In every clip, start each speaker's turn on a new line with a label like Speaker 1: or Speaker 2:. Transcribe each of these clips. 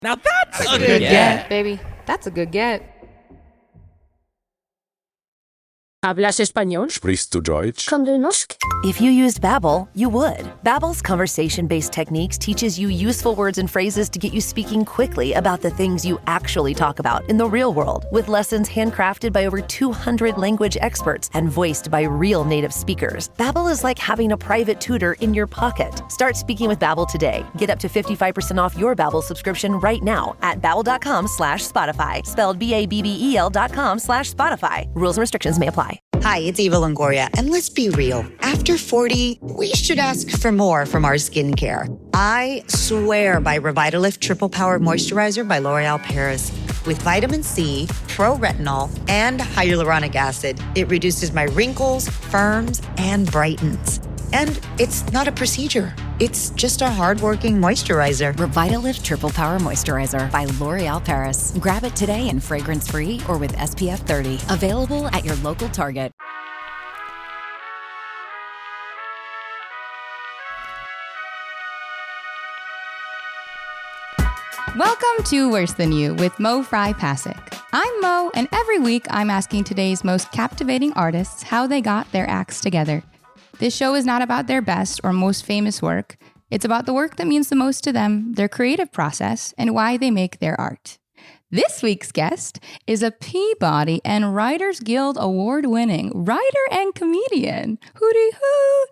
Speaker 1: Now that's a
Speaker 2: good
Speaker 1: good get.
Speaker 2: get, baby. That's a good get.
Speaker 3: ¿Hablas español?
Speaker 4: Sprichst du Deutsch?
Speaker 3: Kan du norsk?
Speaker 5: If you used Babbel, you would. Babbel's conversation-based techniques teaches you useful words and phrases to get you speaking quickly about the things you actually talk about in the real world, with lessons handcrafted by over 200 language experts and voiced by real native speakers. Babbel is like having a private tutor in your pocket. Start speaking with Babbel today. Get up to 55% off your Babbel subscription right now at babbel.com/Spotify. Spelled BABBEL.com/Spotify. Rules and restrictions may apply.
Speaker 6: Hi, it's Eva Longoria, and let's be real. After 40, we should ask for more from our skincare. I swear by Revitalift Triple Power Moisturizer by L'Oreal Paris. With vitamin C, pro-retinol, and hyaluronic acid, it reduces my wrinkles, firms, and brightens. And it's not a procedure. It's just a hardworking moisturizer.
Speaker 7: Revitalift Triple Power Moisturizer by L'Oreal Paris. Grab it today in fragrance-free or with SPF 30. Available at your local Target.
Speaker 8: Welcome to Worse Than You with Mo Fry Pasick. I'm Mo, and every week I'm asking today's most captivating artists how they got their acts together. This show is not about their best or most famous work. It's about the work that means the most to them, their creative process, and why they make their art. This week's guest is a Peabody and Writers Guild award-winning writer and comedian. Hooty hoo!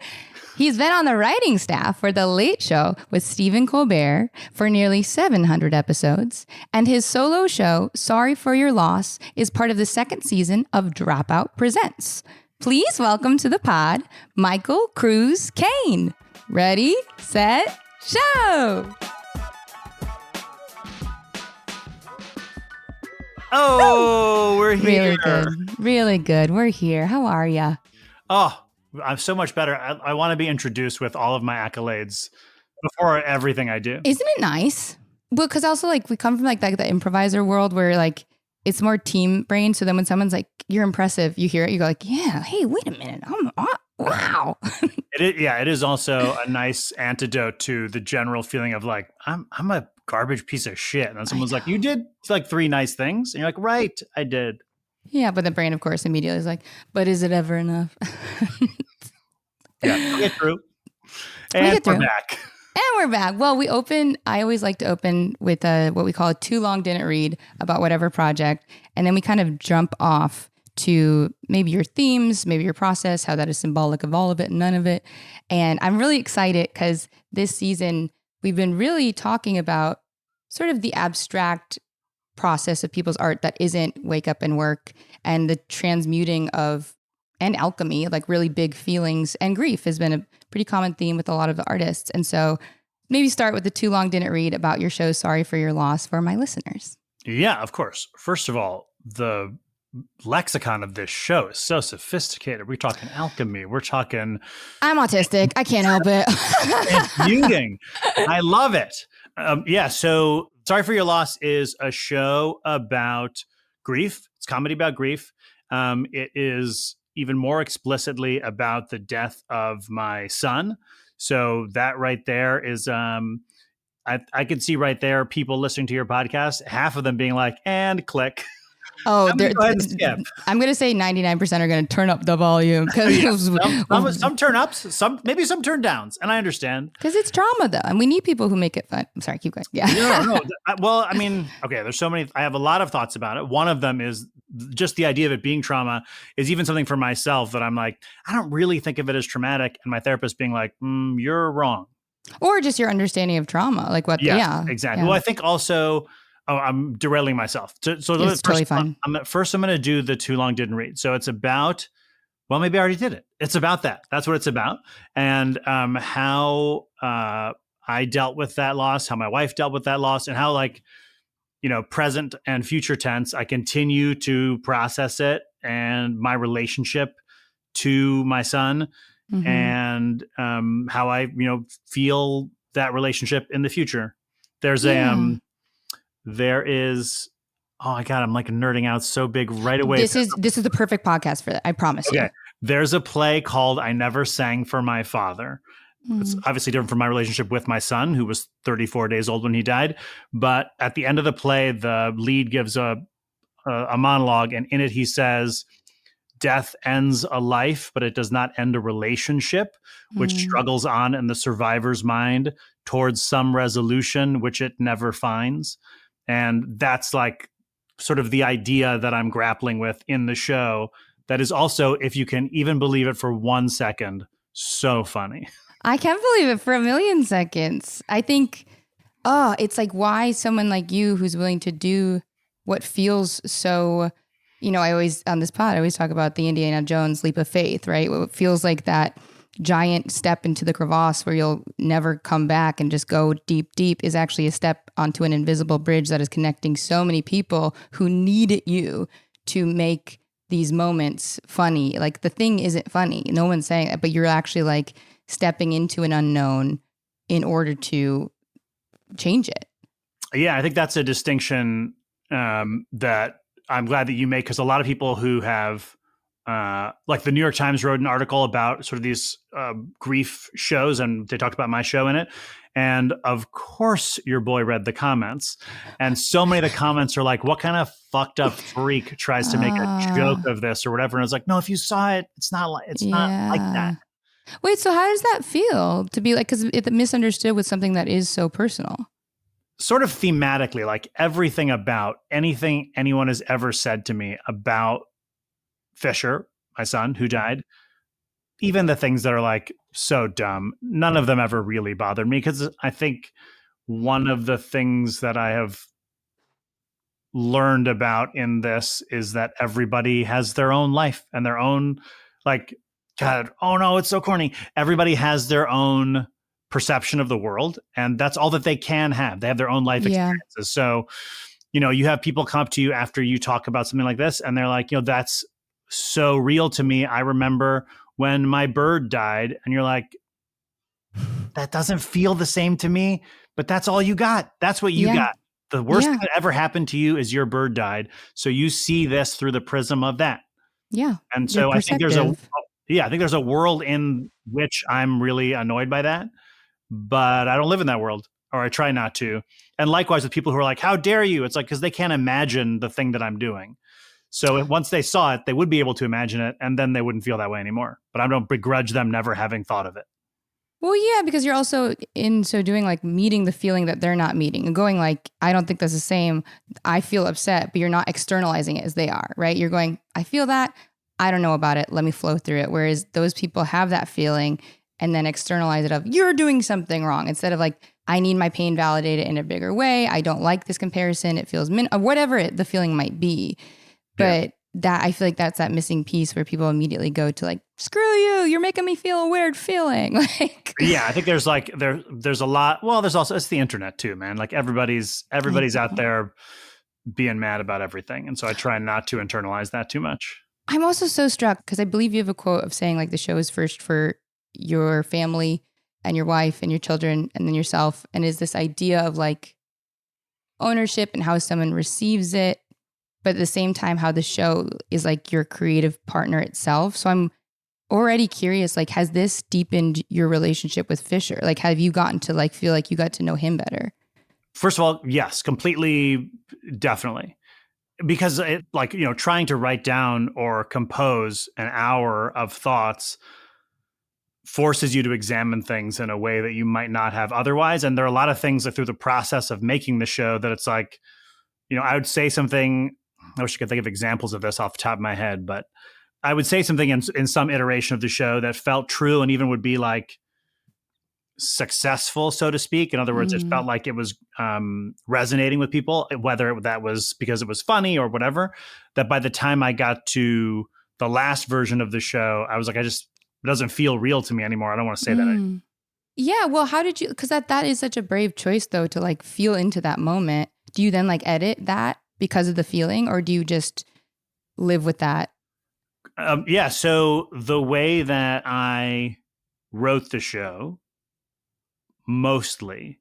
Speaker 8: He's been on the writing staff for The Late Show with Stephen Colbert for nearly 700 episodes, and his solo show, Sorry for Your Loss, is part of the second season of Dropout Presents. Please welcome to the pod, Michael Cruz Kayne. Ready, set, show!
Speaker 1: Oh, we're here.
Speaker 8: Really good. Really good. We're here. How are ya?
Speaker 1: Oh, I'm so much better. I want to be introduced with all of my accolades before everything I do.
Speaker 8: Isn't it nice? Well, because also like we come from like the improviser world where like it's more team brain. So then when someone's like, you're impressive, you hear it, you go like, yeah, hey, wait a minute. Wow.
Speaker 1: It is also a nice antidote to the general feeling of like, I'm a garbage piece of shit. And then someone's like, you did like 3 nice things. And you're like, right, I did.
Speaker 8: Yeah, but the brain, of course, immediately is like, but is it ever enough?
Speaker 1: Yeah, we'll get through. And we're back.
Speaker 8: And we're back. Well, I always like to open with what we call a too long didn't read about whatever project. And then we kind of jump off to maybe your themes, maybe your process, how that is symbolic of all of it and none of it. And I'm really excited because this season we've been really talking about sort of the abstract process of people's art that isn't wake up and work, and the transmuting of and alchemy, like really big feelings, and grief has been a pretty common theme with a lot of the artists. And so maybe start with the too long didn't read about your show, Sorry for Your Loss, for my listeners.
Speaker 1: Yeah, of course. First of all, the lexicon of this show is so sophisticated. We're talking alchemy. We're talking...
Speaker 8: I'm autistic. I can't help it.
Speaker 1: Transmuting. I love it. So Sorry for Your Loss is a show about grief. It's comedy about grief. It is even more explicitly about the death of my son. So that right there is, I could see right there people listening to your podcast, half of them being like, and click.
Speaker 8: Oh,
Speaker 1: go ahead and skip.
Speaker 8: I'm going to say 99% are going to turn up the volume.
Speaker 1: Some turn ups, some turn downs, and I understand.
Speaker 8: Because it's trauma, though, and we need people who make it fun. I'm sorry, keep going. Yeah.
Speaker 1: No. Well, I mean, okay, there's so many. I have a lot of thoughts about it. One of them is just the idea of it being trauma is even something for myself that I'm like, I don't really think of it as traumatic. And my therapist being like, you're wrong.
Speaker 8: Or just your understanding of trauma. Like what?
Speaker 1: Yeah, exactly. Yeah. Well, I think also... Oh, I'm derailing myself. So
Speaker 8: it's totally fine.
Speaker 1: I'm going to do the too long didn't read. So it's about, well, maybe I already did it. It's about that. That's what it's about. And how I dealt with that loss, how my wife dealt with that loss, and how present and future tense, I continue to process it and my relationship to my son, and how I, feel that relationship in the future. There is, oh my God, I'm like nerding out so big right away.
Speaker 8: This is the perfect podcast for that. I promise you.
Speaker 1: There's a play called I Never Sang for My Father It's obviously different from my relationship with my son, who was 34 days old when he died. But at the end of the play, the lead gives a monologue, and in it he says, death ends a life, but it does not end a relationship, which struggles on in the survivor's mind towards some resolution, which it never finds. And that's like sort of the idea that I'm grappling with in the show. That is also, if you can even believe it for 1 second, so funny.
Speaker 8: I can't believe it for a million seconds. I think, it's like, why someone like you who's willing to do what feels so, I always, on this pod, I always talk about the Indiana Jones leap of faith, right? What feels like that giant step into the crevasse where you'll never come back and just go deep, deep is actually a step onto an invisible bridge that is connecting so many people who need you to make these moments funny. Like, the thing isn't funny. No one's saying that, but you're actually like stepping into an unknown in order to change it.
Speaker 1: Yeah, I think that's a distinction that I'm glad that you make, because a lot of people who have, like the New York Times wrote an article about sort of these grief shows, and they talked about my show in it. And of course, your boy read the comments. And so many of the comments are like, what kind of fucked up freak tries to make a joke of this or whatever? And I was like, no, if you saw it, it's not like that.
Speaker 8: Wait, so how does that feel to be like, because it's misunderstood with something that is so personal?
Speaker 1: Sort of thematically, like everything about anything anyone has ever said to me about Fisher, my son, who died, even the things that are like so dumb, none of them ever really bothered me, because I think one of the things that I have learned about in this is that everybody has their own life and their own, like, God, oh no, it's so corny. Everybody has their own perception of the world, and that's all that they can have. They have their own life experiences. So, you have people come up to you after you talk about something like this, and they're like, that's so real to me. I remember when my bird died, and you're like, that doesn't feel the same to me, but that's all you got. That's what you got. The worst thing that ever happened to you is your bird died. So you see this through the prism of that.
Speaker 8: Yeah.
Speaker 1: And so I think there's a world in which I'm really annoyed by that, but I don't live in that world, or I try not to. And likewise with people who are like, how dare you? It's like, because they can't imagine the thing that I'm doing. So once they saw it, they would be able to imagine it, and then they wouldn't feel that way anymore. But I don't begrudge them never having thought of it.
Speaker 8: Well, yeah, because you're also in so doing, like, meeting the feeling that they're not meeting and going like, I don't think that's the same. I feel upset, but you're not externalizing it as they are, right? You're going, I feel that. I don't know about it. Let me flow through it. Whereas those people have that feeling and then externalize it of, you're doing something wrong, instead of like, I need my pain validated in a bigger way. I don't like this comparison. It feels whatever the feeling might be. But that, I feel like that's that missing piece where people immediately go to like, screw you, you're making me feel a weird feeling. Like,
Speaker 1: yeah, I think there's like, there's a lot. Well, there's also, it's the internet too, man. Like everybody's out there being mad about everything. And so I try not to internalize that too much.
Speaker 8: I'm also so struck because I believe you have a quote of saying like the show is first for your family and your wife and your children and then yourself. And is this idea of like ownership and how someone receives it, but at the same time, how the show is like your creative partner itself. So I'm already curious, like, has this deepened your relationship with Fisher? Like, have you gotten to like feel like you got to know him better?
Speaker 1: First of all, yes, completely, definitely. Because it, like, trying to write down or compose an hour of thoughts forces you to examine things in a way that you might not have otherwise. And there are a lot of things that through the process of making the show that it's like, I would say something, I wish I could think of examples of this off the top of my head, but I would say something in some iteration of the show that felt true and even would be like successful, so to speak. In other words, it felt like it was resonating with people, whether that was because it was funny or whatever, that by the time I got to the last version of the show, I was like, it doesn't feel real to me anymore. I don't want to say that.
Speaker 8: Yeah. Well, how did you, because that is such a brave choice though, to like feel into that moment. Do you then like edit that because of the feeling, or do you just live with that?
Speaker 1: Yeah. So the way that I wrote the show mostly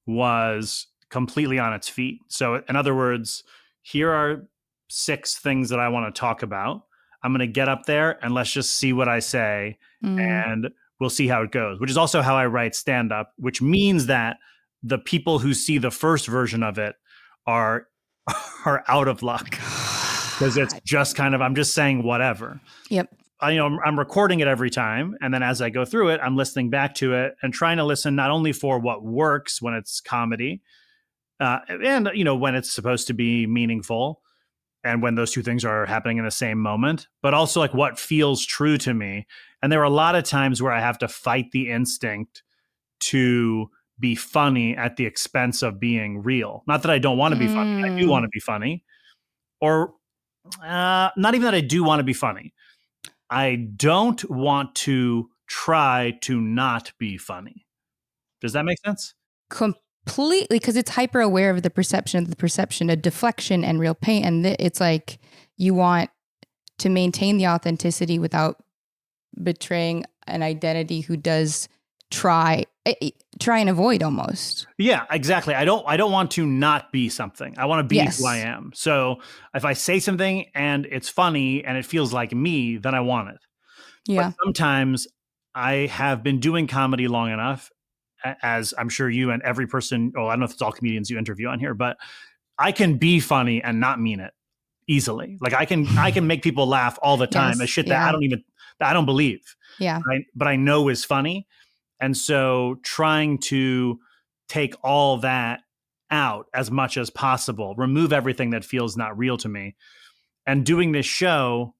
Speaker 1: was completely on its feet. So in other words, here are 6 things that I want to talk about. I'm going to get up there and let's just see what I say. And we'll see how it goes, which is also how I write stand-up, which means that the people who see the first version of it are out of luck because it's just kind of, I'm just saying whatever.
Speaker 8: Yep.
Speaker 1: I'm recording it every time. And then as I go through it, I'm listening back to it and trying to listen not only for what works when it's comedy and, when it's supposed to be meaningful and when those two things are happening in the same moment, but also like what feels true to me. And there are a lot of times where I have to fight the instinct to be funny at the expense of being real. Not that I don't want to be funny. I do want to be funny. Or not even that I do want to be funny. I don't want to try to not be funny. Does that make sense?
Speaker 8: Completely, because it's hyper aware of the perception, a deflection and real pain. And it's like you want to maintain the authenticity without betraying an identity who does try and avoid almost.
Speaker 1: Yeah, exactly. I don't want to not be something. I want to be who I am. So if I say something and it's funny and it feels like me, then I want it.
Speaker 8: Yeah.
Speaker 1: But sometimes I have been doing comedy long enough, as I'm sure you and every person, I don't know if it's all comedians you interview on here, but I can be funny and not mean it easily. Like I can make people laugh all the time. Yes, shit that I don't believe.
Speaker 8: Yeah.
Speaker 1: But I know is funny. And so trying to take all that out as much as possible, remove everything that feels not real to me. And doing this show,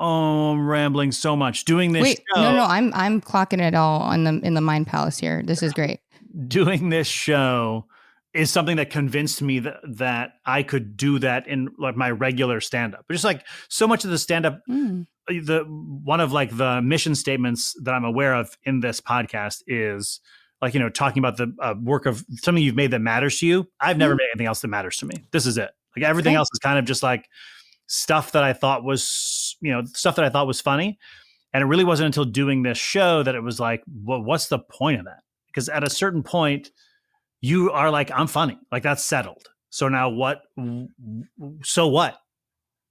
Speaker 1: I'm rambling so much. Doing this show.
Speaker 8: No, I'm clocking it all in the Mind Palace here. This is great. Doing
Speaker 1: this show is something that convinced me that I could do that in like my regular stand-up. But just like so much of the stand-up, one of like the mission statements that I'm aware of in this podcast is like, talking about the work of something you've made that matters to you. I've never made anything else that matters to me. This is it. Like everything else is kind of just like stuff that I thought was, funny. And it really wasn't until doing this show that it was like, well, what's the point of that? Because at a certain point, you are like, I'm funny. Like that's settled. So now what? So what?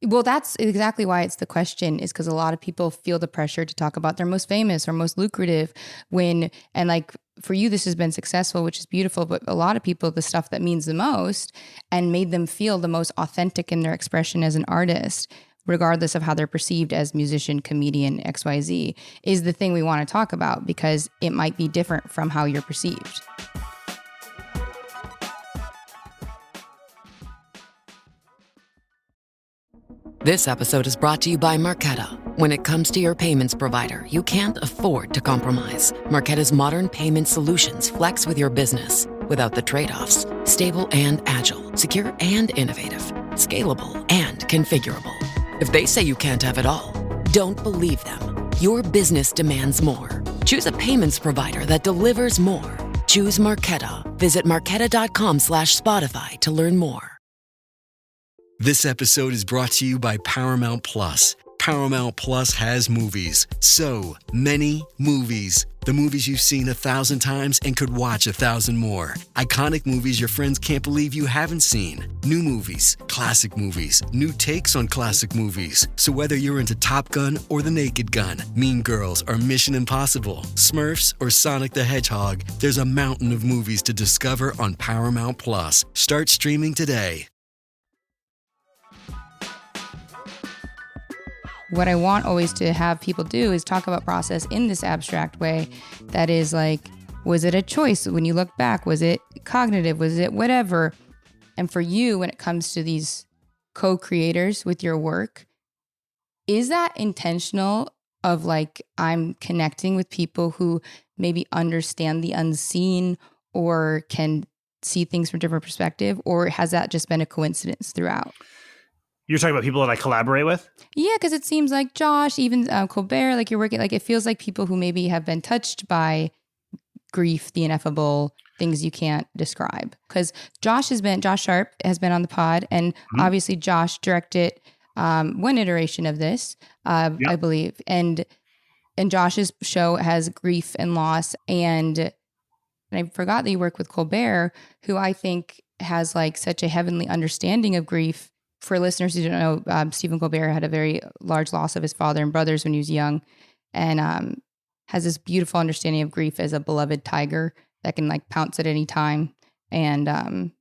Speaker 8: Well, that's exactly why it's the question, is because a lot of people feel the pressure to talk about their most famous or most lucrative and like for you, this has been successful, which is beautiful. But a lot of people, the stuff that means the most and made them feel the most authentic in their expression as an artist, regardless of how they're perceived as musician, comedian, XYZ, is the thing we want to talk about because it might be different from how you're perceived.
Speaker 4: This episode is brought to you by Marqeta. When it comes to your payments provider, you can't afford to compromise. Marqeta's modern payment solutions flex with your business without the trade-offs. Stable and agile, secure and innovative, scalable and configurable. If they say you can't have it all, don't believe them. Your business demands more. Choose a payments provider that delivers more. Choose Marqeta. Visit marqeta.com/Spotify to learn more.
Speaker 9: This episode is brought to you by Paramount Plus. Paramount Plus has movies. So many movies. The movies you've seen 1,000 times and could watch 1,000 more. Iconic movies your friends can't believe you haven't seen. New movies, classic movies, new takes on classic movies. So whether you're into Top Gun or The Naked Gun, Mean Girls or Mission Impossible, Smurfs or Sonic the Hedgehog, there's a mountain of movies to discover on Paramount Plus. Start streaming today.
Speaker 8: What I want always to have people do is talk about process in this abstract way that is like, was it a choice when you look back? Was it cognitive? Was it whatever? And for you, when it comes to these co-creators with your work, is that intentional of like, I'm connecting with people who maybe understand the unseen or can see things from a different perspective? Or has that just been a coincidence throughout?
Speaker 1: You're talking about people that I collaborate with?
Speaker 8: Yeah, because it seems like Josh, even Colbert, like you're working, like it feels like people who maybe have been touched by grief, the ineffable, things you can't describe. Because Josh Sharp has been on the pod, and obviously Josh directed one iteration of this, I believe. And Josh's show has grief and loss. And I forgot that you work with Colbert, who I think has like such a heavenly understanding of grief. For listeners who don't know, Stephen Colbert had a very large loss of his father and brothers when he was young, and has this beautiful understanding of grief as a beloved tiger that can like pounce at any time. And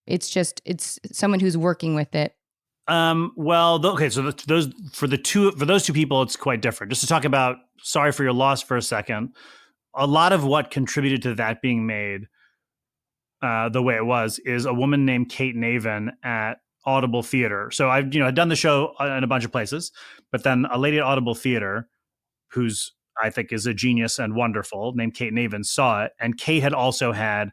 Speaker 8: it's someone who's working with it.
Speaker 1: Okay. So for those two people, it's quite different. Just to talk about Sorry for Your Loss for a second. A lot of what contributed to that being made the way it was is a woman named Kate Naven at Audible Theater. So I've done the show in a bunch of places, but then a lady at Audible Theater, who's I think is a genius and wonderful, named Kate Naven, saw it, and Kate had also had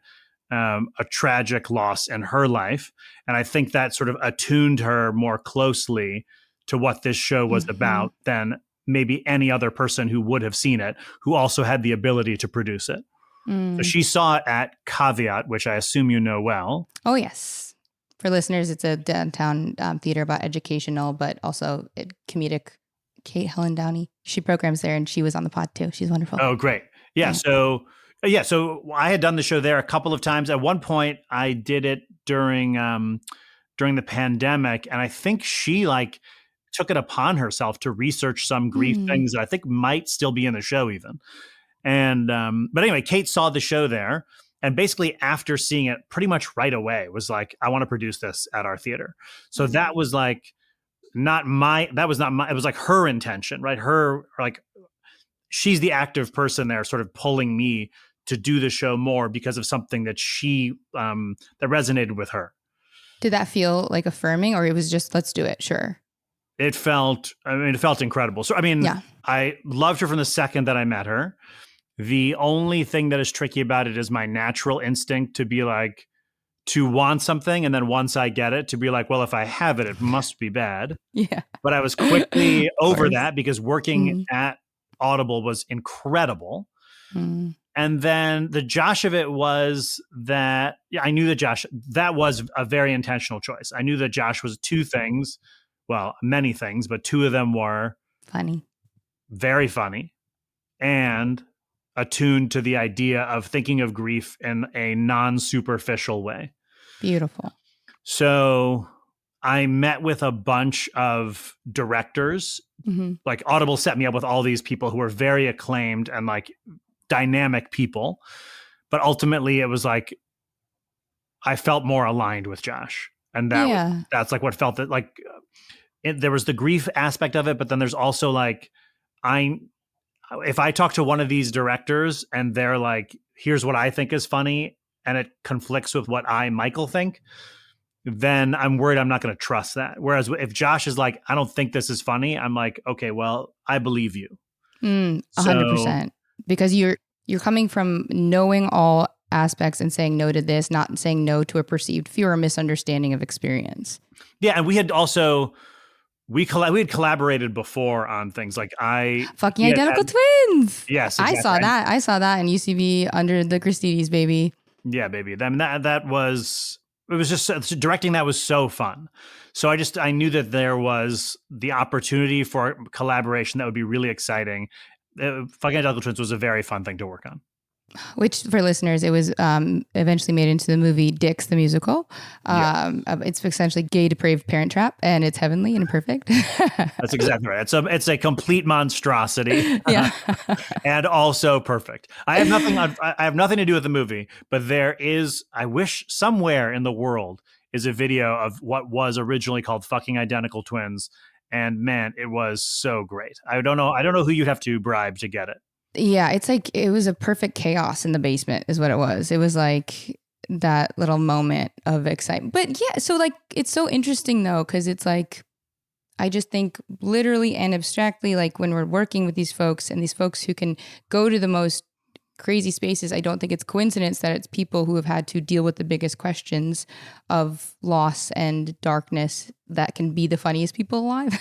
Speaker 1: a tragic loss in her life, and I think that sort of attuned her more closely to what this show was about than maybe any other person who would have seen it, who also had the ability to produce it. So she saw it at Caveat, which I assume you know well.
Speaker 8: Oh, yes. For listeners, it's a downtown theater about educational, but also comedic. Kate Helen Downey, she programs there and she was on the pod too. She's wonderful.
Speaker 1: Oh, great. Yeah. So I had done the show there a couple of times. At one point I did it during the pandemic. And I think she like took it upon herself to research some grief things that I think might still be in the show even. And, but anyway, Kate saw the show there. And basically after seeing it pretty much right away was like, I want to produce this at our theater. So that was like, it was like her intention, right? Her, like, she's the active person there sort of pulling me to do the show more because of something that that resonated with her.
Speaker 8: Did that feel like affirming, or it was just, let's do it? Sure.
Speaker 1: It felt incredible. So, I loved her from the second that I met her. The only thing that is tricky about it is my natural instinct to be like, to want something, and then once I get it, to be like, well, if I have it, it must be bad.
Speaker 8: Yeah.
Speaker 1: But I was quickly over that because working at Audible was incredible. And then the Josh of it was that I knew that Josh, that was a very intentional choice. I knew that Josh was two things, well, many things, but two of them were
Speaker 8: funny,
Speaker 1: very funny, and attuned to the idea of thinking of grief in a non-superficial way.
Speaker 8: Beautiful.
Speaker 1: So I met with a bunch of directors. Like Audible set me up with all these people who were very acclaimed and like dynamic people. But ultimately it was like, I felt more aligned with Josh. And that's like what felt that like, there was the grief aspect of it, but then there's also like, if I talk to one of these directors and they're like, here's what I think is funny, and it conflicts with what Michael, think, then I'm worried I'm not going to trust that. Whereas if Josh is like, I don't think this is funny, I'm like, okay, well, I believe you.
Speaker 8: 100%. Because you're coming from knowing all aspects and saying no to this, not saying no to a perceived fear or misunderstanding of experience.
Speaker 1: Yeah, and we had also... We had collaborated before on things like
Speaker 8: fucking identical twins.
Speaker 1: Yes, exactly.
Speaker 8: I saw that in UCB under the Christidis, baby.
Speaker 1: Yeah, baby. I mean, it was just directing that was so fun. So I knew that there was the opportunity for collaboration that would be really exciting. Fucking Identical Twins was a very fun thing to work on.
Speaker 8: Which, for listeners, it was eventually made into the movie Dix the Musical. It's essentially gay depraved Parent Trap, and it's heavenly and perfect.
Speaker 1: That's exactly right. It's a complete monstrosity, and also perfect. I have nothing to do with the movie, but there is. I wish somewhere in the world is a video of what was originally called Fucking Identical Twins, and man, it was so great. I don't know who you'd have to bribe to get it.
Speaker 8: Yeah, it's like it was a perfect chaos in the basement is what it was. It was like that little moment of excitement. But yeah, so like it's so interesting though, because it's like I just think literally and abstractly, like when we're working with these folks and these folks who can go to the most crazy spaces, I don't think it's coincidence that it's people who have had to deal with the biggest questions of loss and darkness that can be the funniest people alive.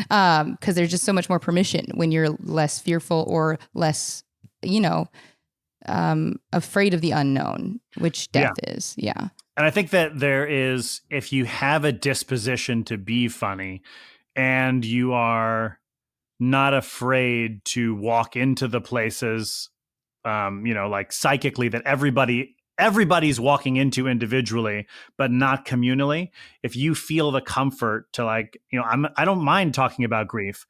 Speaker 8: Because there's just so much more permission when you're less fearful or less, afraid of the unknown, which death is. Yeah.
Speaker 1: And I think that there is, if you have a disposition to be funny and you are not afraid to walk into the places like psychically that everybody's walking into individually, but not communally. If you feel the comfort to I don't mind talking about grief.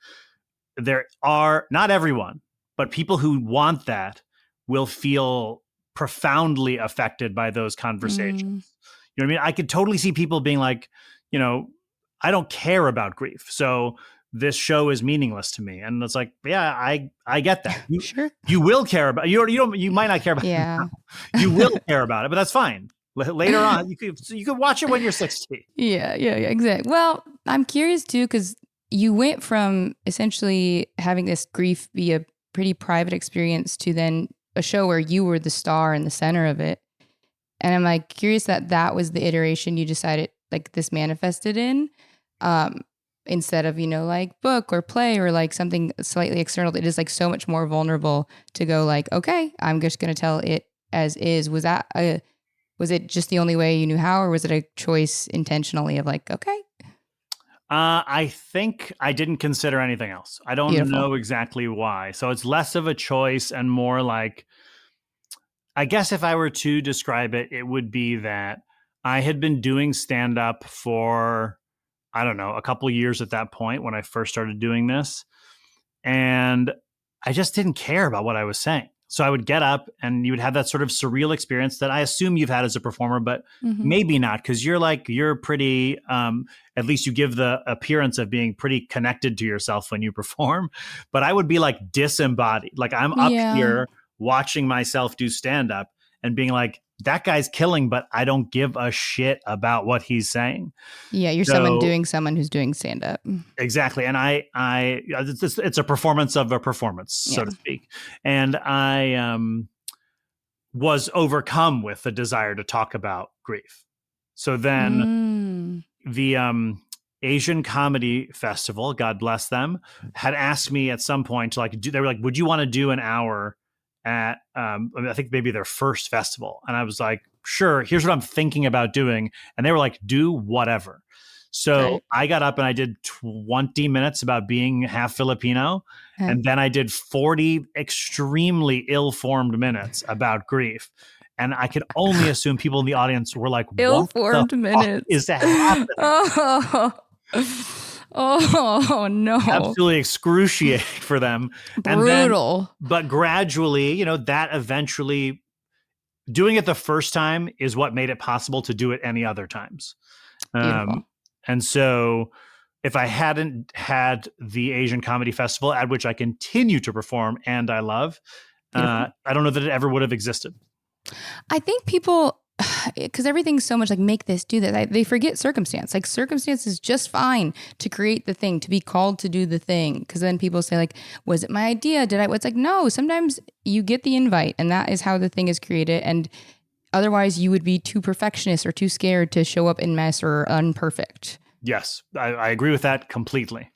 Speaker 1: There are not everyone, but people who want that will feel profoundly affected by those conversations. You know what I mean? I could totally see people being like, you know, I don't care about grief, so this show is meaningless to me. And it's like, yeah, I get that.
Speaker 8: Sure.
Speaker 1: You will care about you might not care about it now. You will care about it, but that's fine. Later on, you could watch it when you're 60.
Speaker 8: Yeah, exactly. Well, I'm curious too, because you went from essentially having this grief be a pretty private experience to then a show where you were the star in the center of it. And I'm like curious that was the iteration you decided like this manifested in, instead of, you know, like book or play or like something slightly external. It is like so much more vulnerable to go like, okay, I'm just going to tell it as is. Was it just the only way you knew how, or was it a choice intentionally of like, okay?
Speaker 1: I think I didn't consider anything else. I don't know exactly why. So it's less of a choice and more like, I guess if I were to describe it, it would be that I had been doing stand-up for, I don't know, a couple of years at that point when I first started doing this. And I just didn't care about what I was saying. So I would get up and you would have that sort of surreal experience that I assume you've had as a performer, but maybe not, because you're pretty, at least you give the appearance of being pretty connected to yourself when you perform. But I would be like disembodied. Like I'm up here watching myself do stand-up and being like, that guy's killing, but I don't give a shit about what he's saying.
Speaker 8: Yeah, you're someone who's doing stand-up.
Speaker 1: Exactly. And it's a performance of a performance, so to speak. And I was overcome with the desire to talk about grief. So then the Asian Comedy Festival, God bless them, had asked me at some point to like, they were like, would you want to do an hour at I think maybe their first festival? And I was like, sure, here's what I'm thinking about doing. And they were like, do whatever. So I got up and I did 20 minutes about being half Filipino. And then I did 40 extremely ill-formed minutes about grief. And I could only assume people in the audience were like, what
Speaker 8: ill-formed minutes
Speaker 1: is that happening?
Speaker 8: Oh no.
Speaker 1: Absolutely excruciating for them.
Speaker 8: Brutal.
Speaker 1: But gradually, you know, that eventually doing it the first time is what made it possible to do it any other times. And so if I hadn't had the Asian Comedy Festival, at which I continue to perform and I love, I don't know that it ever would have existed.
Speaker 8: I think people, because everything's so much like make this, do that. They forget circumstance. Like circumstance is just fine to create the thing, to be called to do the thing. Because then people say like, was it my idea? It's like, no, sometimes you get the invite and that is how the thing is created. And otherwise you would be too perfectionist or too scared to show up in mess or unperfect.
Speaker 1: Yes, I agree with that completely.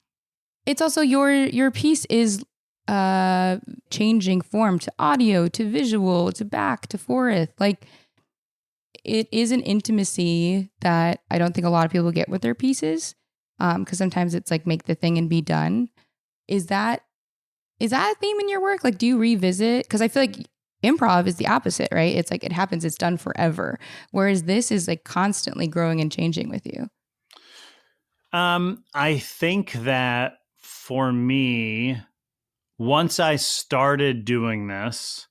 Speaker 8: It's also your piece is changing form to audio, to visual, to back, to forth. Like, it is an intimacy that I don't think a lot of people get with their pieces, because sometimes it's like make the thing and be done. Is that a theme in your work? Like, do you revisit? Because I feel like improv is the opposite, right? It's like it happens, it's done forever. Whereas this is like constantly growing and changing with you.
Speaker 1: I think that for me, once I started doing this,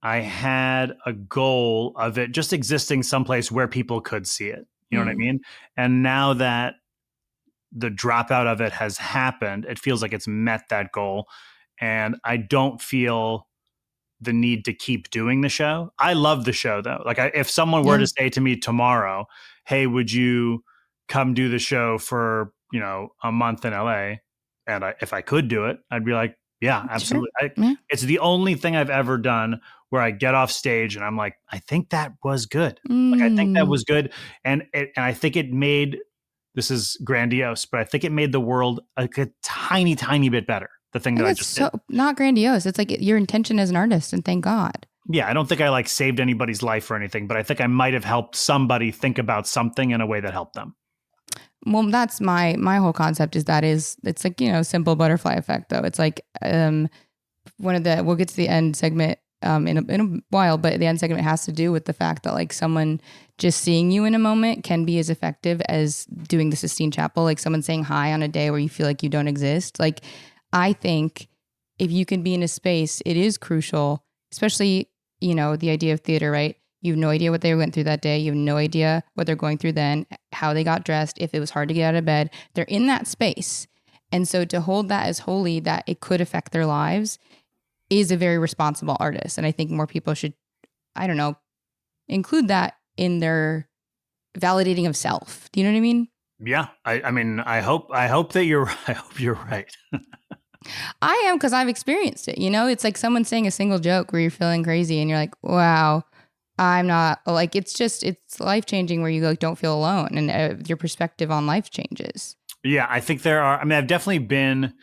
Speaker 1: I had a goal of it just existing someplace where people could see it. You know what I mean? And now that the dropout of it has happened, it feels like it's met that goal. And I don't feel the need to keep doing the show. I love the show though. Like if someone were to say to me tomorrow, hey, would you come do the show for, you know, a month in LA? And if I could do it, I'd be like, yeah, absolutely. Sure. It's the only thing I've ever done where I get off stage and I'm like, I think that was good. Like, I think that was good. And I think it made, this is grandiose, but I think it made the world like a tiny, tiny bit better. The thing that I just did.
Speaker 8: Not grandiose. It's like your intention as an artist, and thank God.
Speaker 1: Yeah, I don't think I like saved anybody's life or anything, but I think I might have helped somebody think about something in a way that helped them.
Speaker 8: Well, that's my whole concept it's like, you know, simple butterfly effect though. It's like we'll get to the end segment in a while, but the end segment has to do with the fact that like someone just seeing you in a moment can be as effective as doing the Sistine Chapel, like someone saying hi on a day where you feel like you don't exist. Like I think if you can be in a space, it is crucial, especially, you know, the idea of theater, right? You have no idea what they went through that day. You have no idea what they're going through then, how they got dressed, if it was hard to get out of bed. They're in that space. And so to hold that as holy, that it could affect their lives, is a very responsible artist. And I think more people should, I don't know, include that in their validating of self. Do you know what I mean?
Speaker 1: Yeah. I mean, I hope that you're right.
Speaker 8: I am, because I've experienced it. You know, it's like someone saying a single joke where you're feeling crazy and you're like, wow, I'm not, like, it's life-changing where you like don't feel alone, and your perspective on life changes.
Speaker 1: Yeah, I think I've definitely been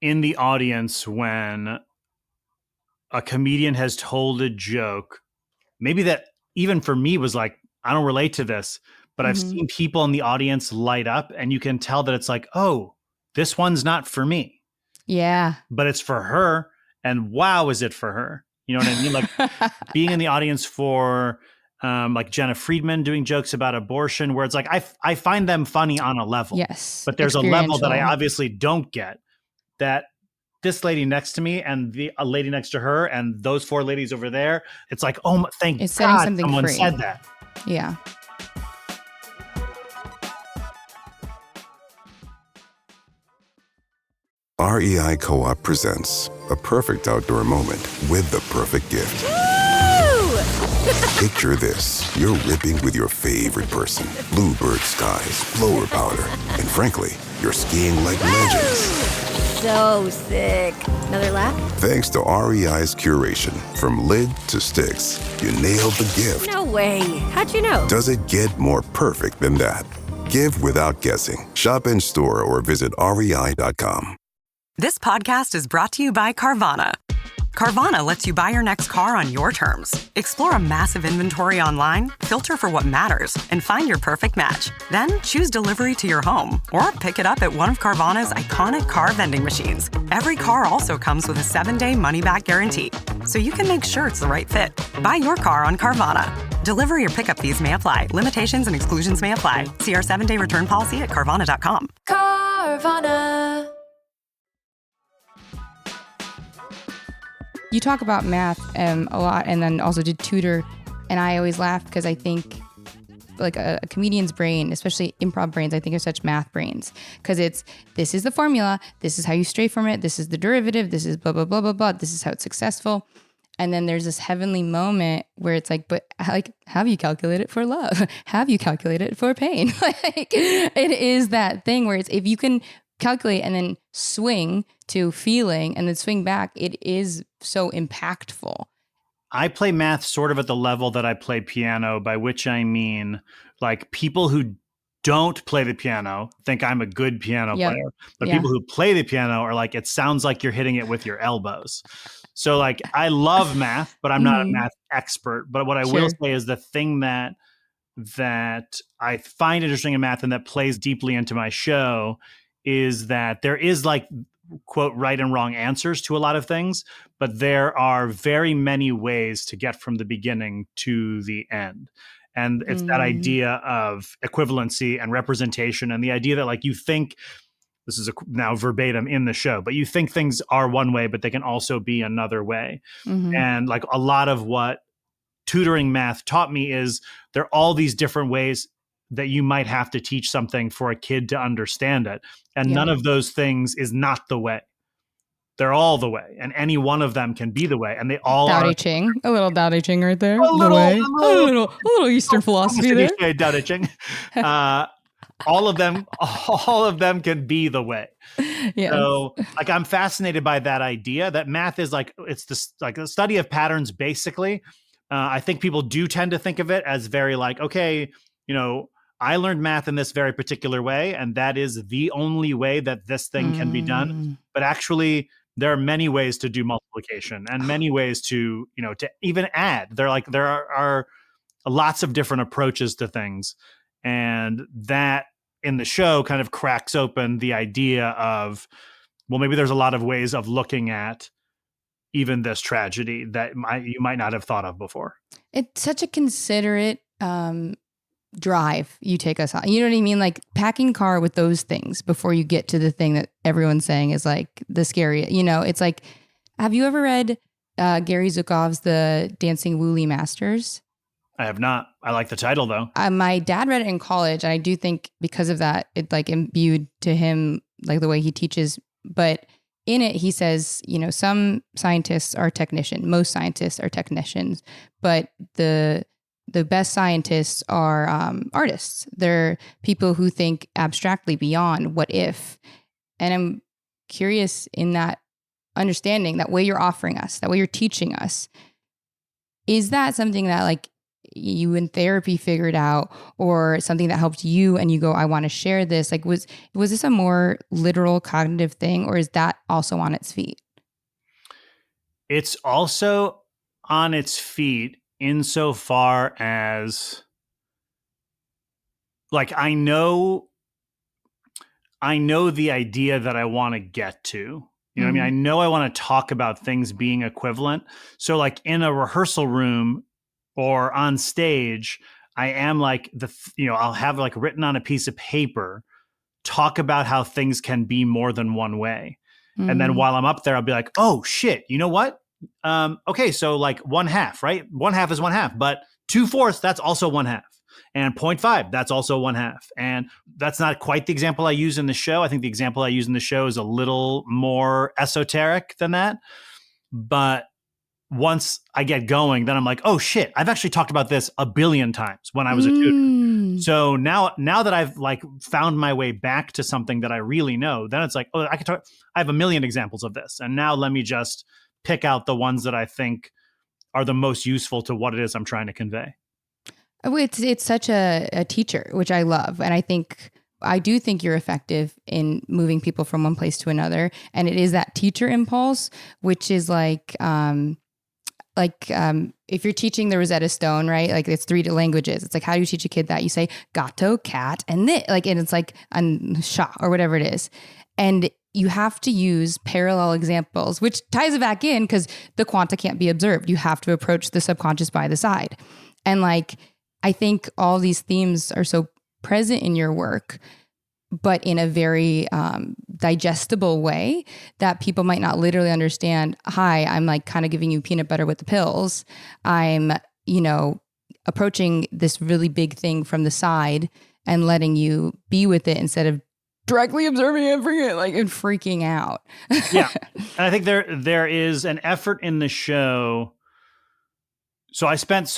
Speaker 1: in the audience when a comedian has told a joke, maybe that even for me was like, I don't relate to this, but I've seen people in the audience light up, and you can tell that it's like, oh, this one's not for me.
Speaker 8: Yeah.
Speaker 1: But it's for her, and wow, is it for her? You know what I mean? Like being in the audience for like Jenna Friedman doing jokes about abortion, where it's like, I find them funny on a level.
Speaker 8: Yes.
Speaker 1: But there's a level that I obviously don't get, that this lady next to me and a lady next to her and those 4 ladies over there, it's like, oh, thank
Speaker 8: it's
Speaker 1: God
Speaker 8: setting something
Speaker 1: someone
Speaker 8: free.
Speaker 1: said that.
Speaker 8: Yeah.
Speaker 10: REI Co-op presents a perfect outdoor moment with the perfect gift. Picture this. You're ripping with your favorite person. Bluebird skies, blower powder, and frankly, you're skiing like legends.
Speaker 2: So sick. Another lap?
Speaker 10: Thanks to REI's curation, from lid to sticks, you nailed the gift.
Speaker 2: No way. How'd you know?
Speaker 10: Does it get more perfect than that? Give without guessing. Shop in store or visit rei.com.
Speaker 11: This podcast is brought to you by Carvana. Carvana lets you buy your next car on your terms. Explore a massive inventory online, filter for what matters, and find your perfect match. Then choose delivery to your home or pick it up at one of Carvana's iconic car vending machines. Every car also comes with a 7-day money-back guarantee, so you can make sure it's the right fit. Buy your car on Carvana. Delivery or pickup fees may apply. Limitations and exclusions may apply. See our 7-day return policy at Carvana.com.
Speaker 2: Carvana.
Speaker 8: You talk about math a lot, and then also did tutor, and I always laugh because I think like a comedian's brain, especially improv brains, I think are such math brains, because this is the formula, this is how you stray from it, this is the derivative, this is blah, blah, blah, blah, blah, this is how it's successful. And then there's this heavenly moment where it's like, but like, have you calculated for love? Have you calculated for pain? Like, it is that thing where it's, if you can calculate and then swing to feeling and then swing back, it is so impactful.
Speaker 1: I play math sort of at the level that I play piano, by which I mean like people who don't play the piano think I'm a good piano player, but people who play the piano are like, it sounds like you're hitting it with your elbows. So like, I love math, but I'm not a math expert. But what I will say is the thing that I find interesting in math and that plays deeply into my show is that there is like, quote, right and wrong answers to a lot of things, but there are very many ways to get from the beginning to the end. And it's that idea of equivalency and representation, and the idea that like you think, this is now verbatim in the show, but you think things are one way, but they can also be another way. And like a lot of what tutoring math taught me is there are all these different ways that you might have to teach something for a kid to understand it. And none of those things is not the way. They're all the way. And any one of them can be the way. And they all
Speaker 8: Dao
Speaker 1: are.
Speaker 8: De Ching. A little Dao De Ching right there.
Speaker 1: A little
Speaker 8: Eastern philosophy there.
Speaker 1: Dao De Ching. All of them can be the way.
Speaker 8: Yes.
Speaker 1: So like, I'm fascinated by that idea that math is like, it's this like a study of patterns, basically. I think people do tend to think of it as very like, okay, you know, I learned math in this very particular way, and that is the only way that this thing can be done. But actually, there are many ways to do multiplication and many ways to, you know, to even add. There are lots of different approaches to things. And that in the show kind of cracks open the idea of, well, maybe there's a lot of ways of looking at even this tragedy that you might not have thought of before.
Speaker 8: It's such a considerate drive you take us on. You know what I mean? Like packing car with those things before you get to the thing that everyone's saying is like the scary, you know, it's like, have you ever read Gary Zukav's The Dancing Wooly Masters?
Speaker 1: I have not. I like the title though.
Speaker 8: My dad read it in college, and I do think because of that, it like imbued to him like the way he teaches. But in it, he says, you know, some scientists are most scientists are technicians, but the best scientists are artists. They're people who think abstractly beyond what if. And I'm curious in that understanding, that way you're offering us, that way you're teaching us. Is that something that like you in therapy figured out, or something that helped you and you go, I want to share this? Like, was this a more literal cognitive thing, or is that also on its feet?
Speaker 1: It's also on its feet insofar as like I know the idea that I want to get to. You know what I mean? I know I want to talk about things being equivalent. So like in a rehearsal room or on stage, I am like I'll have like written on a piece of paper, talk about how things can be more than one way. And then while I'm up there, I'll be like, oh shit, you know what? Okay, so like 1/2, right? 1/2 is 1/2, but 2/4, that's also 1/2. And 0.5, that's also 1/2. And that's not quite the example I use in the show. I think the example I use in the show is a little more esoteric than that. But once I get going, then I'm like, oh shit, I've actually talked about this a billion times when I was a tutor. So now that I've like found my way back to something that I really know, then it's like, oh, I have a million examples of this. And now let me just pick out the ones that I think are the most useful to what it is I'm trying to convey.
Speaker 8: Oh, it's such a teacher, which I love. And I do think you're effective in moving people from one place to another. And it is that teacher impulse, which is like if you're teaching the Rosetta Stone, right? Like it's 3 languages. It's like, how do you teach a kid that? You say gato, cat, and this, like, and it's like sha or whatever it is. And you have to use parallel examples, which ties it back in because the quanta can't be observed. You have to approach the subconscious by the side. And like, I think all these themes are so present in your work, but in a very digestible way that people might not literally understand. Hi, I'm like kind of giving you peanut butter with the pills. I'm, approaching this really big thing from the side and letting you be with it instead of directly observing it and freaking out.
Speaker 1: Yeah. And I think there is an effort in the show. So I spent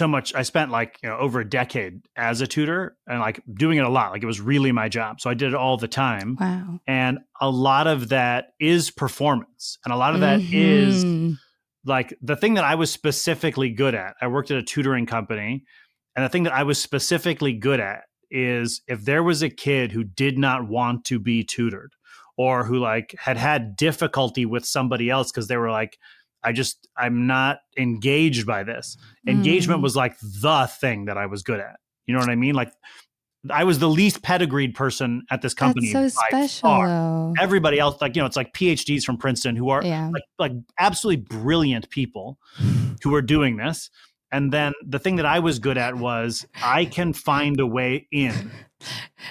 Speaker 1: like, over a decade as a tutor and like doing it a lot. Like it was really my job. So I did it all the time.
Speaker 8: Wow.
Speaker 1: And a lot of that is performance. And a lot of that is like the thing that I was specifically good at. I worked at a tutoring company. And the thing that I was specifically good at is if there was a kid who did not want to be tutored or who like had difficulty with somebody else because they were like, I'm not engaged by this. Engagement was like the thing that I was good at. You know what I mean? Like I was the least pedigreed person at this company.
Speaker 8: That's so special. Though.
Speaker 1: Everybody else, like, it's like PhDs from Princeton who are like absolutely brilliant people who are doing this. And then the thing that I was good at was I can find a way in.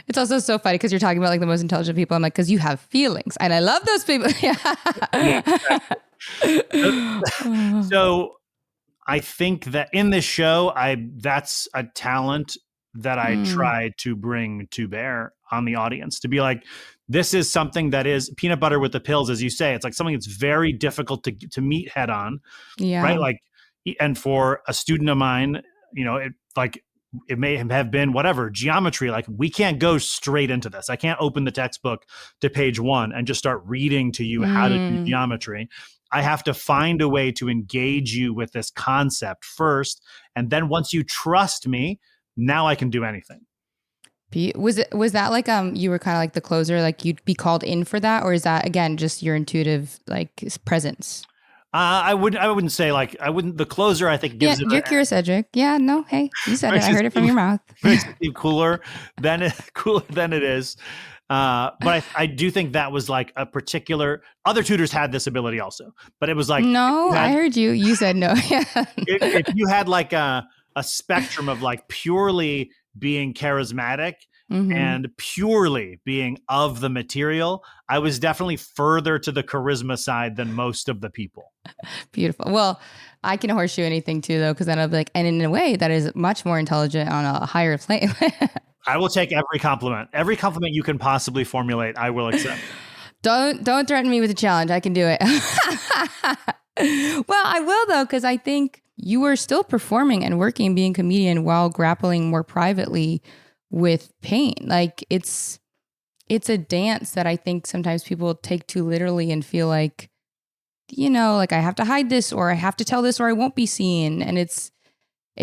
Speaker 8: It's also so funny because you're talking about like the most intelligent people. I'm like, because you have feelings and I love those people.
Speaker 1: Yeah, exactly. So I think that in this show, that's a talent that I try to bring to bear on the audience, to be like, this is something that is peanut butter with the pills, as you say. It's like something that's very difficult to meet head on. Yeah. Right. Like, and for a student of mine, it may have been whatever geometry. Like we can't go straight into this. I can't open the textbook to page 1 and just start reading to you how to do geometry. I have to find a way to engage you with this concept first. And then once you trust me, now I can do anything.
Speaker 8: Was that like, you were kind of like the closer, like you'd be called in for that? Or is that again, just your intuitive like presence?
Speaker 1: I wouldn't say like, the closer I think gives it.
Speaker 8: You're curious, Cedric. Yeah, no, hey, you said it. I heard it from your mouth.
Speaker 1: Makes it seem cooler than it is. But I do think that was like a particular, other tutors had this ability also, but it was like,
Speaker 8: no, I heard you said no.
Speaker 1: if you had like a spectrum of like purely being charismatic and purely being of the material, I was definitely further to the charisma side than most of the people.
Speaker 8: Beautiful. Well, I can horseshoe anything too, though, because then I'll be like, and in a way that is much more intelligent on a higher plane.
Speaker 1: I will take every compliment. Every compliment you can possibly formulate, I will accept.
Speaker 8: Don't threaten me with a challenge. I can do it. Well, I will, though, because I think you were still performing and working, being a comedian while grappling more privately with pain. Like it's a dance that I think sometimes people take too literally and feel like, you know, like I have to hide this or I have to tell this or I won't be seen. And it's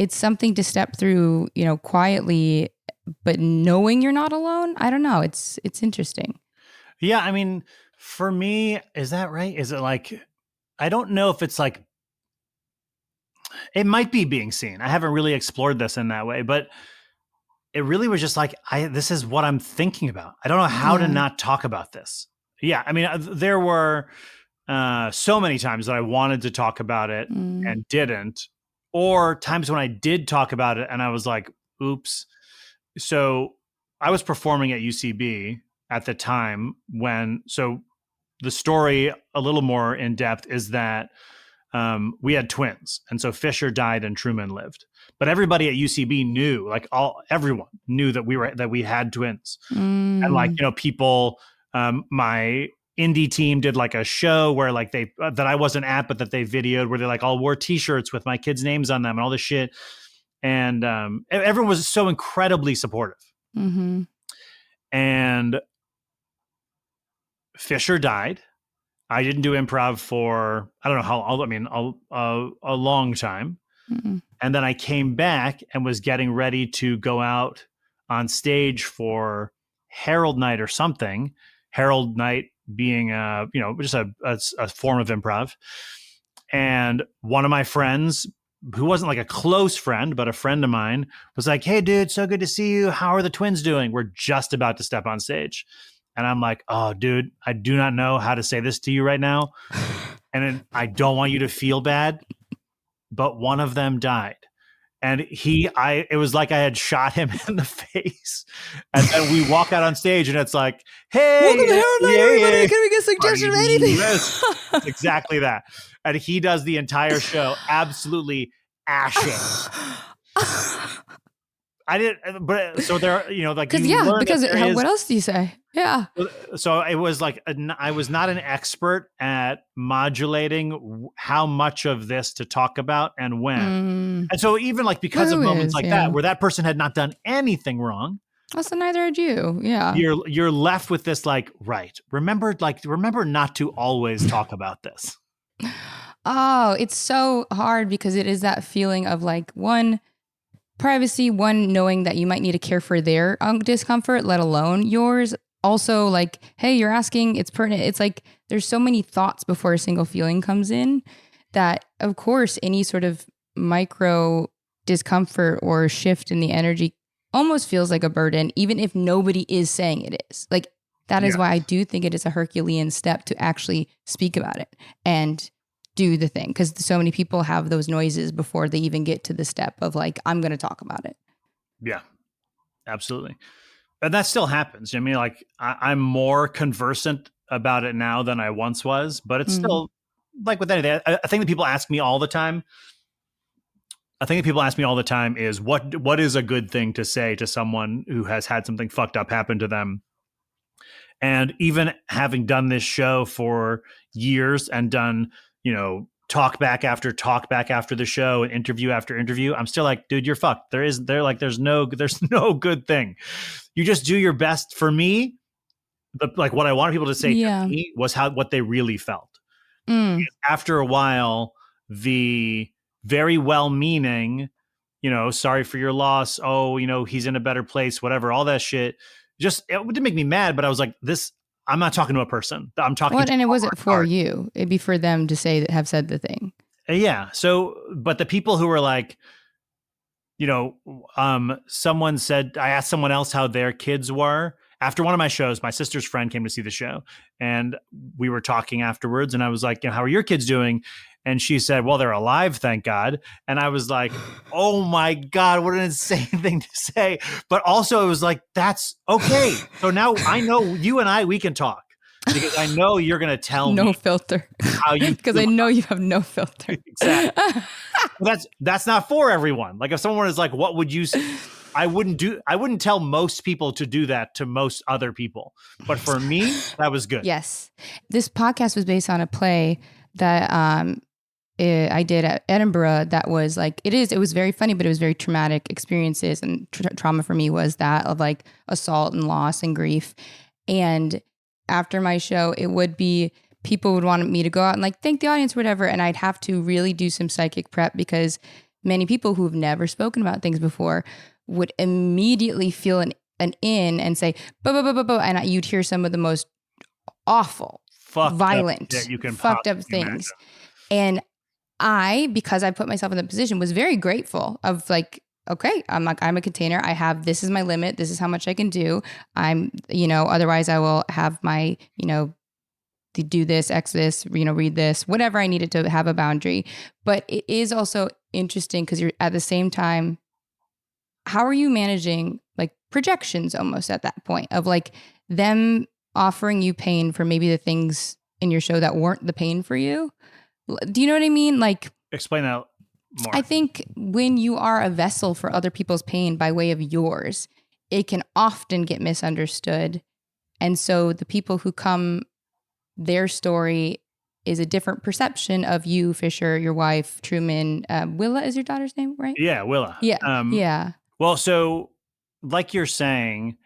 Speaker 8: something to step through, you know, quietly, but knowing you're not alone. I don't know. It's interesting.
Speaker 1: Yeah. I mean, for me, is that right? Is it like, I don't know if it's like, it might be being seen. I haven't really explored this in that way, but it really was just like, this is what I'm thinking about. I don't know how to not talk about this. Yeah. I mean, there were so many times that I wanted to talk about it and didn't, or times when I did talk about it and I was like, oops. So I was performing at UCB at the time so the story a little more in depth is that we had twins. And so Fisher died and Truman lived. But everybody at UCB knew, like everyone knew that we had twins. And like, you know, people, my indie team did like a show where like that I wasn't at, but that they videoed where they like all wore t-shirts with my kids' names on them and all this shit. And everyone was so incredibly supportive. And Fisher died. I didn't do improv for, I don't know how, I mean, a long time. And then I came back and was getting ready to go out on stage for Herald Night or something. Herald Night being, you know, just a form of improv. And one of my friends, who wasn't like a close friend, but a friend of mine, was like, hey, dude, so good to see you. How are the twins doing? We're just about to step on stage. And I'm like, oh, dude, I do not know how to say this to you right now. And I don't want you to feel bad, but one of them died. And it was like I had shot him in the face. And then we walk out on stage and it's like, hey,
Speaker 8: welcome to Herald Night, everybody. Can we get a suggestion of anything?
Speaker 1: It's exactly that. And he does the entire show absolutely ashen. I didn't, but so there, you know, like,
Speaker 8: because what else do you say? Yeah.
Speaker 1: So it was like, I was not an expert at modulating how much of this to talk about and when. And so even like, because of moments like that, where that person had not done anything wrong.
Speaker 8: Also, neither had you. Yeah.
Speaker 1: You're left with this, like, right. Remember not to always talk about this.
Speaker 8: Oh, it's so hard because it is that feeling of like, one, privacy, one, knowing that you might need to care for their discomfort, let alone yours. Also, like, hey, you're asking, it's pertinent. It's like there's so many thoughts before a single feeling comes in that, of course, any sort of micro discomfort or shift in the energy almost feels like a burden, even if nobody is saying it is. Like, that is why I do think it is a Herculean step to actually speak about it and do the thing, because so many people have those noises before they even get to the step of like, I'm going to talk about it.
Speaker 1: Yeah, absolutely. And that still happens. I mean, like, I'm more conversant about it now than I once was, but it's still like with anything. I think that people ask me all the time. Is what is a good thing to say to someone who has had something fucked up happen to them? And even having done this show for years and done, you know, talk back after the show and interview after interview, I'm still like, dude, you're fucked. There's no good thing. You just do your best. For me, what I wanted people to say to me was what they really felt. After a while, the very well-meaning, you know, sorry for your loss. Oh, you know, he's in a better place, whatever, all that shit. It didn't make me mad, but I was like, I'm not talking to a person. I'm talking to
Speaker 8: and it wasn't for you. It'd be for them to have said the thing.
Speaker 1: Yeah. So, but the people who were like, you know, someone said, I asked someone else how their kids were. After one of my shows, my sister's friend came to see the show and we were talking afterwards and I was like, you know, how are your kids doing? And she said, well, they're alive, thank God. And I was like, oh my God, what an insane thing to say. But also it was like, that's okay. So now I know you and we can talk because I know you're going to tell me.
Speaker 8: No filter.
Speaker 1: How you
Speaker 8: Because I know you have no filter.
Speaker 1: Exactly. That's not for everyone. Like if someone is like, what would you say? I wouldn't tell most people to do that to most other people. But for me, that was good.
Speaker 8: Yes. This podcast was based on a play that I did at Edinburgh that was like, it was very funny, but it was very traumatic experiences. And trauma for me was that of like assault and loss and grief. And after my show, it would be people would want me to go out and like thank the audience or whatever. And I'd have to really do some psychic prep because many people who've never spoken about things before would immediately feel an in and say, and you'd hear some of the most awful, violent, fucked up things. And because I put myself in the position, was very grateful of like, okay, I'm a container. This is my limit. This is how much I can do. Otherwise I will have my, to do this, X this, read this, whatever I needed to have a boundary. But it is also interesting because you're at the same time, how are you managing like projections almost at that point of like them offering you pain for maybe the things in your show that weren't the pain for you? Do you know what I mean? Like,
Speaker 1: explain that more.
Speaker 8: I think when you are a vessel for other people's pain by way of yours, it can often get misunderstood. And so the people who come, their story is a different perception of you, Fisher, your wife, Truman. Willa is your daughter's name, right?
Speaker 1: Yeah, Willa.
Speaker 8: Yeah. Yeah.
Speaker 1: Well, so like you're saying,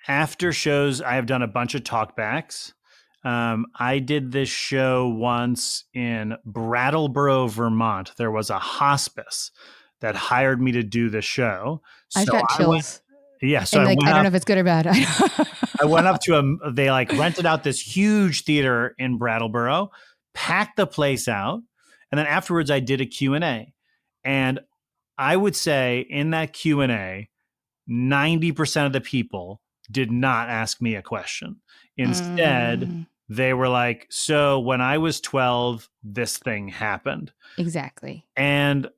Speaker 1: after shows, I have done a bunch of talkbacks. I did this show once in Brattleboro, Vermont. There was a hospice that hired me to do the show.
Speaker 8: I've got chills.
Speaker 1: So
Speaker 8: I don't know if it's good or bad.
Speaker 1: I went up to they like rented out this huge theater in Brattleboro, packed the place out. And then afterwards I did a Q&A. And I would say in that Q&A, 90% of the people did not ask me a question. Instead, they were like, so when I was 12, this thing happened.
Speaker 8: Exactly.
Speaker 1: And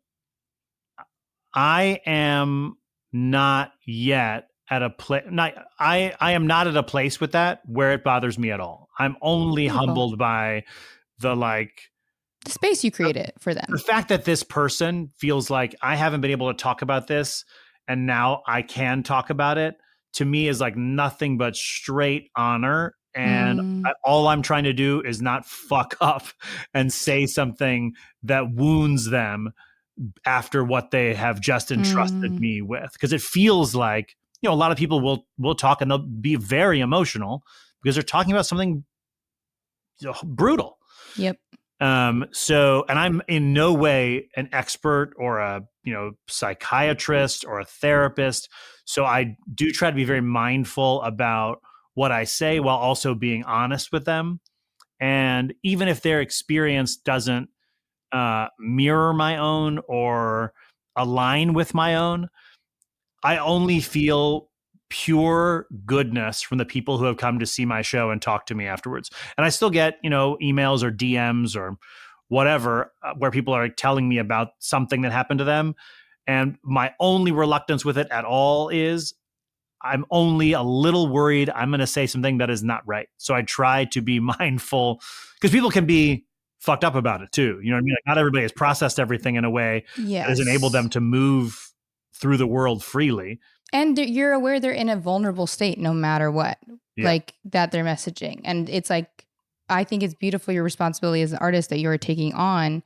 Speaker 1: I am not yet at a place. I am not at a place with that where it bothers me at all. I'm only humbled by the
Speaker 8: space you created for them.
Speaker 1: The fact that this person feels like I haven't been able to talk about this and now I can talk about it, to me is like nothing but straight honor. And all I'm trying to do is not fuck up and say something that wounds them after what they have just entrusted me with. Because it feels like, a lot of people will talk and they'll be very emotional because they're talking about something brutal.
Speaker 8: Yep.
Speaker 1: And I'm in no way an expert or a, psychiatrist or a therapist. So I do try to be very mindful about what I say while also being honest with them. And even if their experience doesn't mirror my own or align with my own, I only feel pure goodness from the people who have come to see my show and talk to me afterwards. And I still get, emails or DMs or whatever, where people are telling me about something that happened to them. And my only reluctance with it at all is I'm only a little worried I'm going to say something that is not right. So I try to be mindful because people can be fucked up about it too. You know what I mean? Like not everybody has processed everything in a way that has enabled them to move through the world freely.
Speaker 8: And you're aware they're in a vulnerable state no matter what, like that they're messaging. And it's like, I think it's beautiful, your responsibility as an artist that you're taking on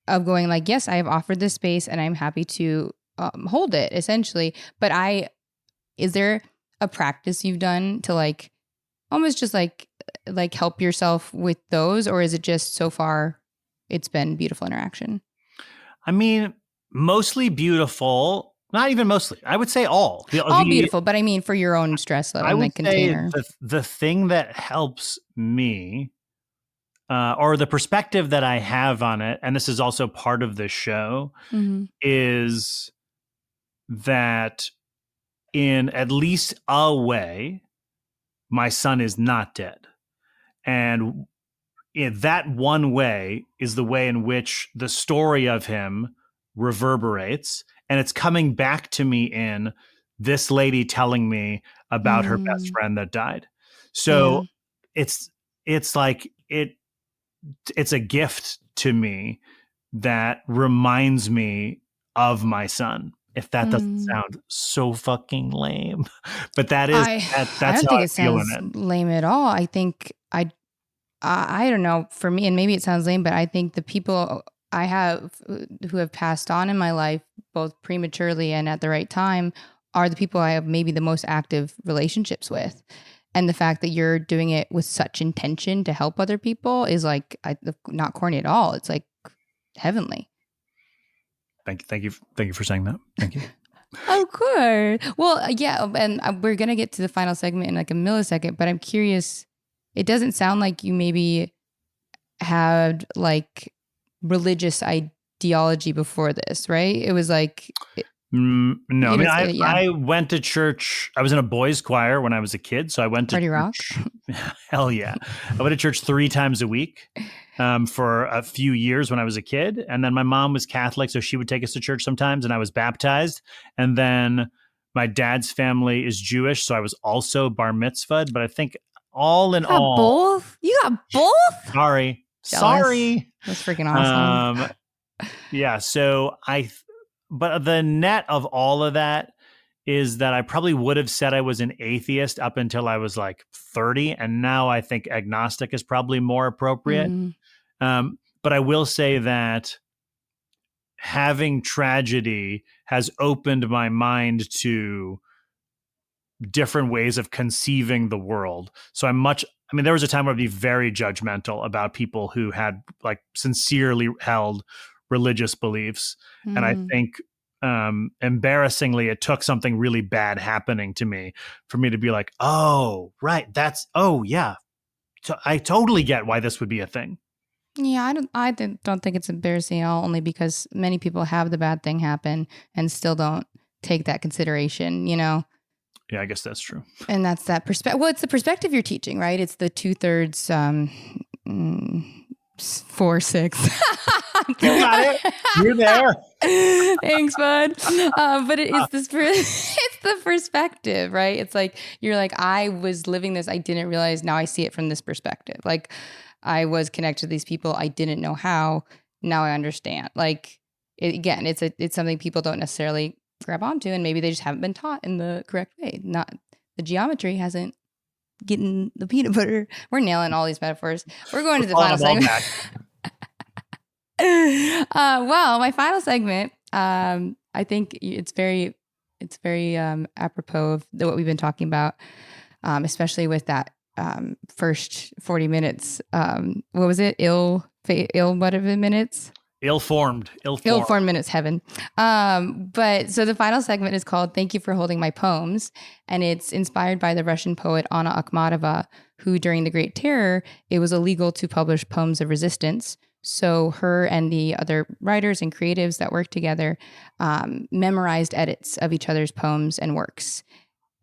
Speaker 8: of going like, yes, I have offered this space and I'm happy to hold it essentially. But is there a practice you've done to like, almost just like help yourself with those? Or is it just so far it's been beautiful interaction?
Speaker 1: I mean, mostly beautiful. Not even mostly. I would say all.
Speaker 8: All beautiful, but I mean for your own stress level,
Speaker 1: I would
Speaker 8: like container.
Speaker 1: say the thing that helps me, or the perspective that I have on it, and this is also part of the show, is that in at least a way, my son is not dead. And that one way is the way in which the story of him reverberates, and it's coming back to me in this lady telling me about her best friend that died. So it's like it's a gift to me that reminds me of my son. If that doesn't sound so fucking lame, but that is that's
Speaker 8: I don't
Speaker 1: how
Speaker 8: think
Speaker 1: I
Speaker 8: it
Speaker 1: feel in
Speaker 8: sounds
Speaker 1: it.
Speaker 8: lame at all. I think I don't know, for me, and maybe it sounds lame, but I think the people I have who have passed on in my life, both prematurely and at the right time, are the people I have maybe the most active relationships with. And the fact that you're doing it with such intention to help other people is like not corny at all. It's like heavenly.
Speaker 1: Thank you for saying that. Thank you.
Speaker 8: Of course. Well, yeah, and we're gonna get to the final segment in like a millisecond, but I'm curious. It doesn't sound like you maybe had like religious ideology before this, right? It was like
Speaker 1: No, I mean,
Speaker 8: yeah.
Speaker 1: I went to church. I was in a boys' choir when I was a kid, so I went to
Speaker 8: Party rock.
Speaker 1: Hell yeah, I went to church 3 times a week for a few years when I was a kid, and then my mom was Catholic, so she would take us to church sometimes, and I was baptized, and then my dad's family is Jewish, so I was also bar mitzvahed. But I think all in all,
Speaker 8: both. You got both.
Speaker 1: Sorry.
Speaker 8: That's freaking awesome.
Speaker 1: Yeah. So but the net of all of that is that I probably would have said I was an atheist up until I was like 30. And now I think agnostic is probably more appropriate. But I will say that having tragedy has opened my mind to different ways of conceiving the world. So there was a time where I'd be very judgmental about people who had like sincerely held religious beliefs. And I think embarrassingly, it took something really bad happening to me for me to be like, oh, right. Yeah. I totally get why this would be a thing.
Speaker 8: Yeah, I don't think it's embarrassing at all, only because many people have the bad thing happen and still don't take that consideration, you know?
Speaker 1: Yeah, I guess that's true.
Speaker 8: And that's that perspective. Well, it's the perspective you're teaching, right? It's the 2/3, 4/6.
Speaker 1: You got it. You're there.
Speaker 8: Thanks, bud. But it's the perspective, right? It's like, you're like, I was living this. I didn't realize. Now I see it from this perspective. Like, I was connected to these people. I didn't know how. Now I understand. Like, it's something people don't necessarily grab onto, and maybe they just haven't been taught in the correct way. Not the geometry hasn't getting the peanut butter. We're nailing all these metaphors. We're going to the final segment. Well, my final segment, I think it's very apropos of what we've been talking about, especially with that first 40 minutes. What was it? Whatever minutes?
Speaker 1: Ill-formed
Speaker 8: minutes, heaven. But so the final segment is called Thank You for Holding My Poems. And it's inspired by the Russian poet Anna Akhmatova, who during the Great Terror, it was illegal to publish poems of resistance. So her and the other writers and creatives that worked together memorized edits of each other's poems and works.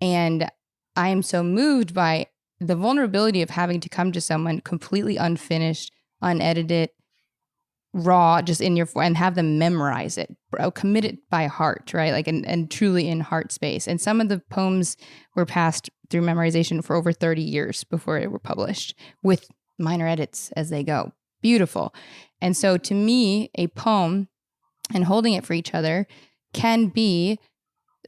Speaker 8: And I am so moved by the vulnerability of having to come to someone completely unfinished, unedited, raw, just in your, and have them memorize it, bro, commit it by heart, right? Like, and truly in heart space. And some of the poems were passed through memorization for over 30 years before they were published, with minor edits as they go. Beautiful. And so to me, a poem and holding it for each other can be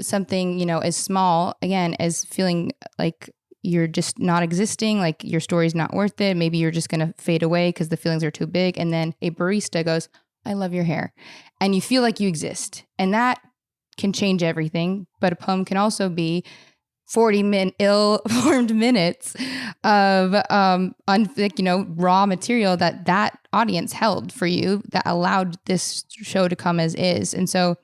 Speaker 8: something, you know, as small, again, as feeling like you're just not existing, like your story's not worth it. Maybe you're just going to fade away because the feelings are too big. And then a barista goes, I love your hair. And you feel like you exist. And that can change everything. But a poem can also be 40 ill-formed minutes of raw material that audience held for you, that allowed this show to come as is. And so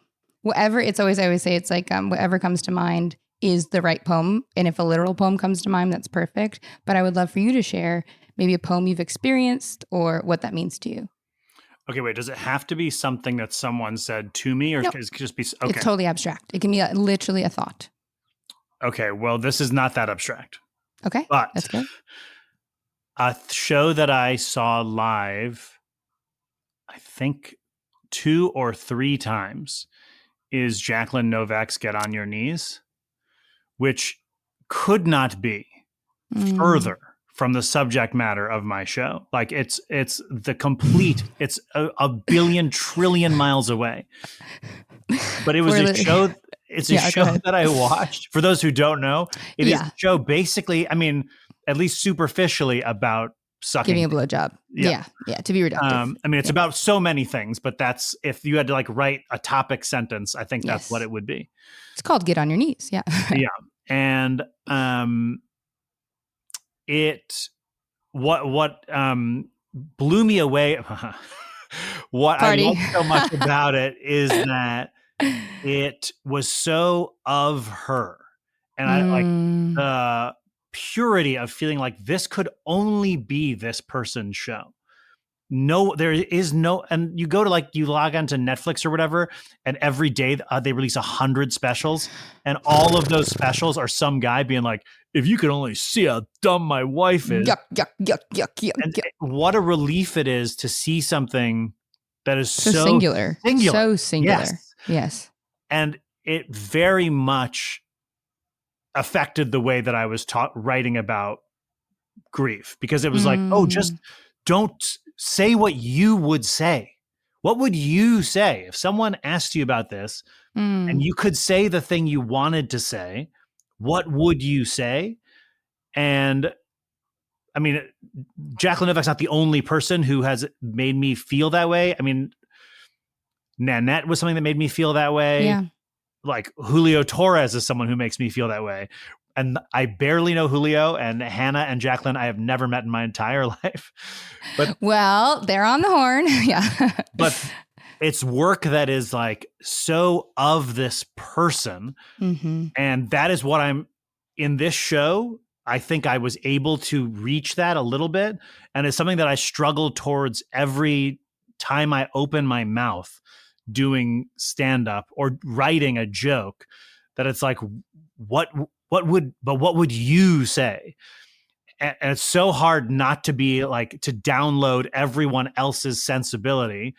Speaker 8: I always say it's like whatever comes to mind is the right poem. And if a literal poem comes to mind, that's perfect. But I would love for you to share maybe a poem you've experienced or what that means to you.
Speaker 1: Okay, wait, does it have to be something that someone said to me, or Can it just be, okay.
Speaker 8: It's totally abstract. It can be literally a thought.
Speaker 1: Okay, well, this is not that abstract.
Speaker 8: Okay,
Speaker 1: but
Speaker 8: that's good.
Speaker 1: A show that I saw live, I think 2 or 3 times, is Jacqueline Novak's Get on Your Knees, which could not be further from the subject matter of my show. Like it's the complete, it's a billion trillion miles away. But it was a show. It's a show that I watched. For those who don't know, it is a show basically, I mean, at least superficially about sucking.
Speaker 8: Giving a blowjob. Yeah. To be reductive.
Speaker 1: I mean, it's about so many things, but that's, if you had to like write a topic sentence, I think that's what it would be.
Speaker 8: It's called Get on Your Knees. Yeah.
Speaker 1: Yeah. And what blew me away, what I love so much about it is that it was so of her. And I like the purity of feeling like this could only be this person's show. No, there is no, and you go to like, you log onto Netflix or whatever, and every day they release 100 specials, and all of those specials are some guy being like, if you could only see how dumb my wife is.
Speaker 8: Yuck.
Speaker 1: And what a relief it is to see something that is so
Speaker 8: singular. So singular.
Speaker 1: Yes. And it very much affected the way that I was writing about grief, because it was like, oh, just don't say what you would say. What would you say if someone asked you about this and you could say the thing you wanted to say? What would you say? And I mean, Jacqueline Novak's not the only person who has made me feel that way. I mean, Nanette was something that made me feel that way.
Speaker 8: Yeah.
Speaker 1: Like Julio Torres is someone who makes me feel that way. And I barely know Julio, and Hannah and Jacqueline I have never met in my entire life. But
Speaker 8: well, they're on the horn. Yeah.
Speaker 1: But it's work that is like so of this person. And that is what I'm in this show. I think I was able to reach that a little bit. And it's something that I struggle towards every time I open my mouth doing stand-up or writing a joke, that it's like, what would you say? And it's so hard not to be like, to download everyone else's sensibility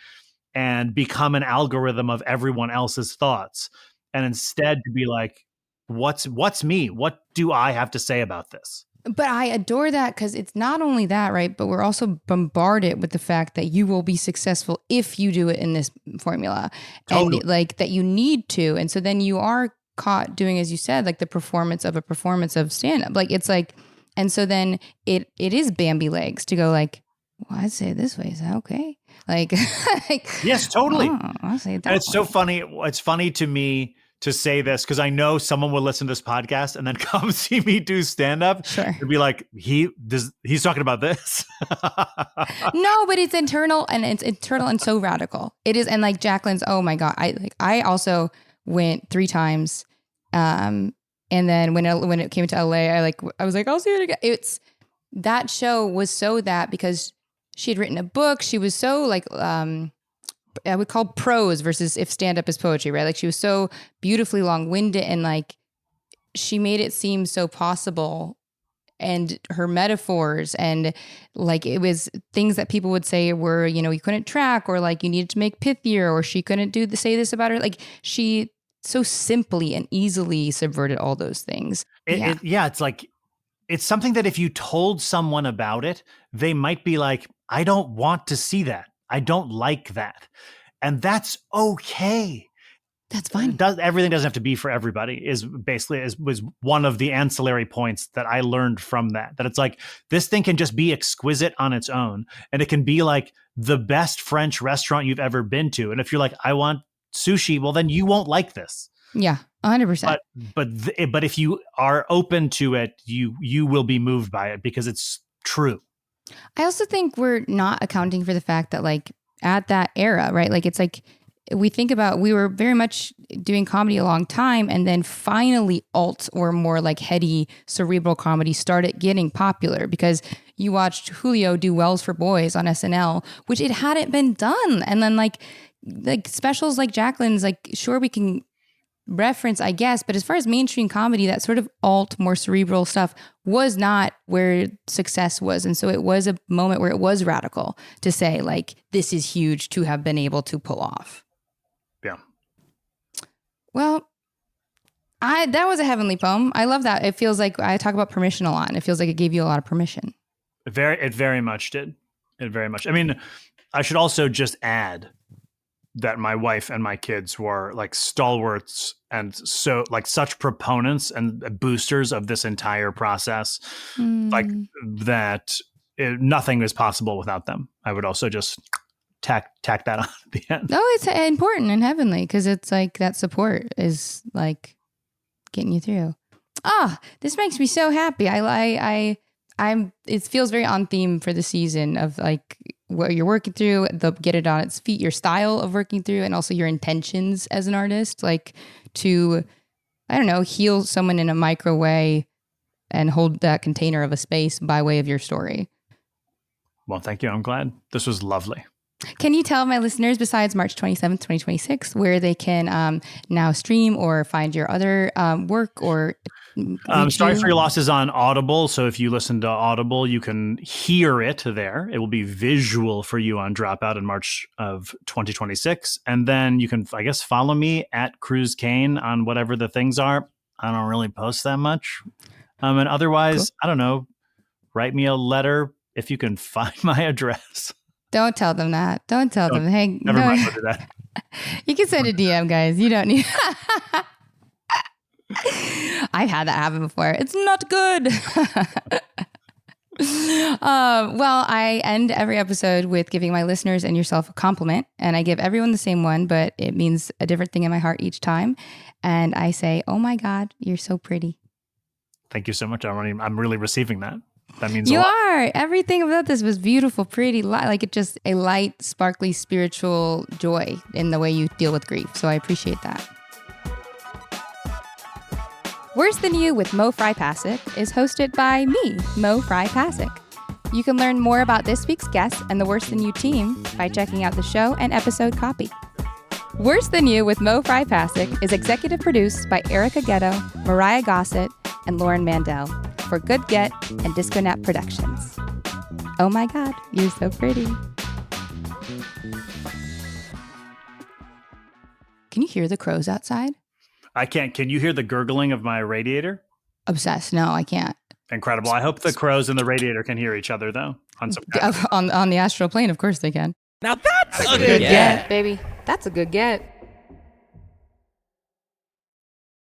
Speaker 1: and become an algorithm of everyone else's thoughts. And instead to be like, what's me? What do I have to say about this?
Speaker 8: But I adore that, because it's not only that, right? But we're also bombarded with the fact that you will be successful if you do it in this formula. Totally. And like that you need to. And so then you are caught doing, as you said, like the performance of stand-up. Like it's like, and so then it is Bambi legs to go like, well, I'd say it this way. Is that okay? Like,
Speaker 1: yes, totally.
Speaker 8: Oh, I'll say it that
Speaker 1: and it's
Speaker 8: way.
Speaker 1: so funny. It's funny to me to say this, because I know someone will listen to this podcast and then come see me do stand-up and be like, he's talking about this.
Speaker 8: No, but it's internal and so radical. It is. And like Jacqueline's, oh my God. I also went 3 times. And then when it came to LA, I was like, I'll see it again. That show was so that, because she had written a book. She was so like, I would call prose versus if stand-up is poetry, right? Like she was so beautifully long-winded, and like she made it seem so possible, and her metaphors, and like it was things that people would say were, you couldn't track, or like you needed to make pithier, or she couldn't say this about her. Like she so simply and easily subverted all those things.
Speaker 1: It's like, it's something that if you told someone about it, they might be like, I don't want to see that. I don't like that. And that's okay.
Speaker 8: That's fine.
Speaker 1: Everything doesn't have to be for everybody was one of the ancillary points that I learned from that it's like, this thing can just be exquisite on its own. And it can be like the best French restaurant you've ever been to. And if you're like, I want sushi, well, then you won't like this.
Speaker 8: Yeah, 100%.
Speaker 1: But if you are open to it, you will be moved by it because it's true.
Speaker 8: I also think we're not accounting for the fact that like at that era, right? Like it's like we think about, we were very much doing comedy a long time, and then finally alt or more like heady cerebral comedy started getting popular because you watched Julio do Wells for Boys on SNL, which it hadn't been done. And then like specials like Jacqueline's, like, sure, we can reference, I guess. But as far as mainstream comedy, that sort of alt, more cerebral stuff was not where success was. And so it was a moment where it was radical to say, like, this is huge to have been able to pull off.
Speaker 1: Yeah.
Speaker 8: Well, that was a heavenly poem. I love that. It feels like I talk about permission a lot, and it feels like it gave you a lot of permission.
Speaker 1: It very much did. It very much. I mean, I should also just add that my wife and my kids were like stalwarts and so like such proponents and boosters of this entire process, like that nothing is possible without them. I would also just tack that on at the end.
Speaker 8: Oh, it's important and heavenly because it's like that support is like getting you through. This makes me so happy. It feels very on theme for the season of like what you're working through, the get it on its feet, your style of working through, and also your intentions as an artist, like to, I don't know, heal someone in a micro way and hold that container of a space by way of your story.
Speaker 1: Well, thank you. I'm glad. This was lovely.
Speaker 8: Can you tell my listeners, besides March 27th, 2026, where they can now stream or find your other work or
Speaker 1: Sorry for Your Loss is on Audible. So if you listen to Audible, you can hear it there. It will be visual for you on Dropout in March of 2026. And then you can, I guess, follow me at Cruz Kayne on whatever the things are. I don't really post that much. And otherwise, cool. I don't know, write me a letter if you can find my address.
Speaker 8: Don't tell them that. Don't tell them. Hey,
Speaker 1: never mind. We'll do that.
Speaker 8: You can send a DM, guys. You don't need... I've had that happen before. It's not good. Well, I end every episode with giving my listeners and yourself a compliment. And I give everyone the same one, but it means a different thing in my heart each time. And I say, oh my God, you're so pretty.
Speaker 1: Thank you so much. I'm really receiving that. That means
Speaker 8: you
Speaker 1: a lot.
Speaker 8: are. Everything about this was beautiful, pretty, like it just a light, sparkly, spiritual joy in the way you deal with grief. So I appreciate that. Worse Than You with Mo Fry Pasick is hosted by me, Mo Fry Pasick. You can learn more about this week's guest and the Worse Than You team by checking out the show and episode copy. Worse Than You with Mo Fry Pasick is executive produced by Erica Ghetto, Mariah Gossett, and Lauren Mandel for Good Get and Disco Nap Productions. Oh my God, you're so pretty. Can you hear the crows outside?
Speaker 1: I can't. Can you hear the gurgling of my radiator?
Speaker 8: Obsessed. No, I can't.
Speaker 1: Incredible. I hope the crows and the radiator can hear each other, though.
Speaker 8: On the astral plane, of course they can.
Speaker 12: Now that's a good
Speaker 8: get, baby. That's a good get.